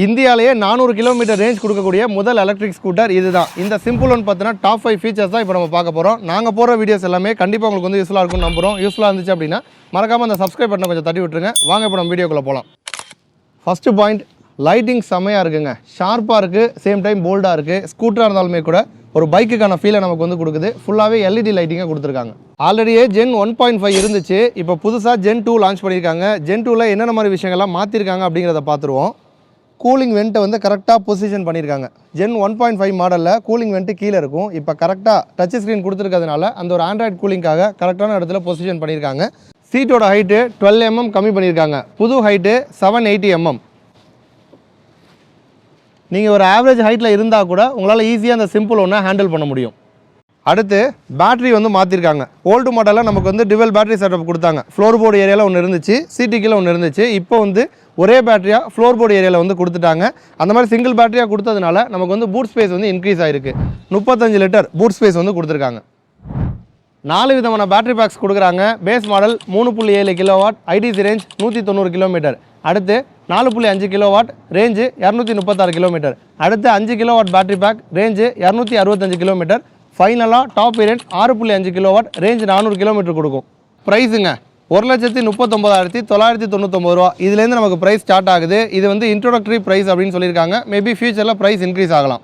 இந்தியாவிலேயே 400 kilometre range கொடுக்கக்கூடிய முதல் எலக்ட்ரிக் ஸ்கூட்டர் இதுதான். இந்த சிம்பிள் ஒன் பார்த்தீங்கன்னா டாப் 5 ஃபீச்சர்ஸ் தான் இப்போ நம்ம பார்க்க போகிறோம். நாங்கள் போகிற வீடியோஸ் எல்லாமே கண்டிப்பாக உங்களுக்கு வந்து யூஸ்ஃபுல்லாக இருக்கும்னு நம்புகிறோம். யூஸ்ஃபுல்லாக இருந்துச்சு அப்படின்னா மறக்காமல் அந்த சப்ஸ்கிரைப் பட்டனை கொஞ்சம் தட்டி விட்டுருங்க. வாங்க இப்போ நம்ம வீடியோக்குள்ளே போகலாம். ஃபஸ்ட்டு பாயிண்ட், லைட்டிங் செம்மையாக இருக்குங்க. ஷார்ப்பாக இருக்குது, சேம் டைம் போல்டாக இருக்குது. ஸ்கூட்டராக இருந்தாலுமே கூட ஒரு பைக்குக்கான ஃபீலை நமக்கு வந்து கொடுக்குது. ஃபுல்லாகவே எல்இடி லைட்டிங்காக கொடுத்துருக்காங்க. ஆல்ரெடியே ஜென் 1.5 இருந்துச்சு. இப்போ புதுசாக ஜென் 2 லான்ச் பண்ணியிருக்காங்க. ஜென் 2ல் என்னென்ன மாதிரி விஷயங்கள்லாம் மாற்றிருக்காங்க அப்படிங்கிறத பார்த்துருவோம். கூலிங் வெண்ட்டை வந்து கரெக்டாக பொசிஷன் பண்ணியிருக்காங்க. ஜென் 1.5 மாடலில் கூலிங் வெண்ட்டு கீழே இருக்கும். இப்போ கரெக்டாக டச் ஸ்க்ரீன் கொடுத்துருக்கிறதுனால அந்த ஒரு ஆண்ட்ராய்டு கூலிங்காக கரெக்டான இடத்துல பொசிஷன் பண்ணியிருக்காங்க. சீட்டோட ஹைட்டு 12 mm கம்மி பண்ணியிருக்காங்க. புது ஹைட்டு 780 mm. நீங்கள் ஒரு ஆவரேஜ் ஹைட்டில் இருந்தால் கூட உங்களால் ஈஸியாக அந்த சிம்பிள் ஒன்றை ஹேண்டில் பண்ண முடியும். அடுத்து பேட்டரி வந்து மாற்றிருக்காங்க. ஓல்டு மாடலில் நமக்கு வந்து டிவல் பேட்டரி செட்டப் கொடுத்தாங்க. ஃப்ளோர் போர்டு ஏரியாவில் ஒன்று இருந்துச்சு, சீட்டு கீழே ஒன்று இருந்துச்சு. இப்போ வந்து ஒரே பேட்டரியாக ஃப்ளோர் போர்டு ஏரியாவில் வந்து கொடுத்துட்டாங்க. அந்த மாதிரி சிங்கிள் பேட்டரியாக கொடுத்ததுனால நமக்கு வந்து பூட் ஸ்பேஸ் வந்து இன்க்ரீஸ் ஆகிருக்கு. 35 லிட்டர் பூட் ஸ்பேஸ் வந்து கொடுத்துருக்காங்க. 4 விதமான பேட்டரி பேக்ஸ் கொடுக்குறாங்க. Base model 3.7 kilowatt, IDC range 190 kilometre. அடுத்து 4.5 கிலோவாட், ரேஞ்சு 236 கிலோமீட்டர். அடுத்து 5 kilowatt battery pack, range 265 kilometre. ஃபைனலாக top variant 6.5 kilowatt, range 400 kilometre கொடுக்கும். ப்ரைஸுங்க 1,39,999 ரூபா. இதுலேருந்து நமக்கு ப்ரைஸ் ஸ்டார்ட் ஆகுது. இது வந்து இன்ட்ரோடக்டரி ப்ரைஸ் அப்படின்னு சொல்லியிருக்காங்க. மேபி ஃபியூச்சரில் ப்ரைஸ் இன்க்ரீஸ் ஆகலாம்.